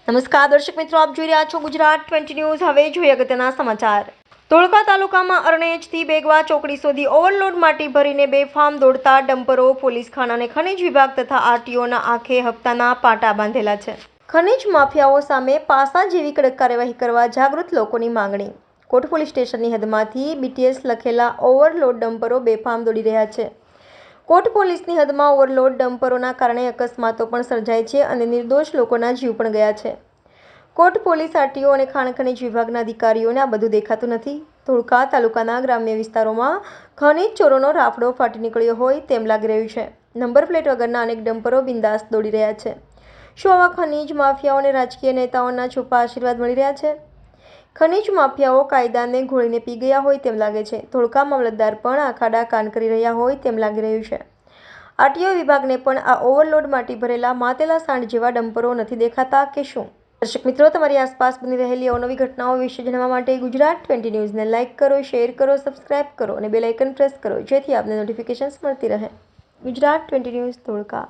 નમસ્કાર દર્શક મિત્રો, આપ જોઈ રહ્યા છો ગુજરાત 20 ન્યૂઝ। હવે જોઈએ અગત્યના સમાચાર। ધોળકા તાલુકામાં અરણેજથી બેગવા ચોકડી સુધી ઓવરલોડ માટી ભરીને બેફામ દોડતા ડમ્પરો પોલીસ ખાના અને ખનીજ વિભાગ તથા આરટીઓના આંખે હપ્તાના પાટા બાંધેલા છે। ખનીજ માફિયાઓ સામે પાસા જેવી કડક કાર્યવાહી કરવા જાગૃત લોકોની માંગણી। કોટ પોલીસ સ્ટેશનની હદમાંથી બીટીએસ લખેલા ઓવરલોડ ડમ્પરો બેફામ દોડી રહ્યા છે। કોટ પોલીસની હદમાં ઓવરલોડ ડમ્પરોના કારણે અકસ્માતો પણ સર્જાય છે અને નિર્દોષ લોકોના જીવ પણ ગયા છે। કોટ પોલીસ, આરટીઓ અને ખાણ ખનીજ વિભાગના અધિકારીઓને આ બધું દેખાતું નથી। ધોળકા તાલુકાના ગ્રામ્ય વિસ્તારોમાં ખનીજ ચોરોનો રાફડો ફાટી નીકળ્યો હોય તેમ લાગી રહ્યું છે। નંબર પ્લેટ વગરના અનેક ડમ્પરો બિંદાસ દોડી રહ્યા છે। શું આવા ખનીજ માફિયાઓને રાજકીય નેતાઓના છુપા આશીર્વાદ મળી રહ્યા છે? ખનીજ માફિયાઓ કાયદાને ઘોળીને પી ગયા હોય તેમ લાગે છે। ધોળકા મામલતદાર પણ આખાડા કાન કરી રહ્યા હોય તેમ લાગી રહ્યું છે। આરટીઓ વિભાગને પણ આ ઓવરલોડ માટી ભરેલા માતેલા સાંઢ જેવા ડમ્પરો નથી દેખાતા કે શું? દર્શક મિત્રો, તમારી આસપાસ બની રહેલી અવનવી ઘટનાઓ વિશે જાણવા માટે ગુજરાત 20 ન્યૂઝને લાઇક કરો, શેર કરો, સબસ્ક્રાઇબ કરો અને બેલ આઇકન પ્રેસ કરો, જેથી આપને નોટિફિકેશન્સ મળતી રહે। ગુજરાત 20 ન્યૂઝ, ધોળકા।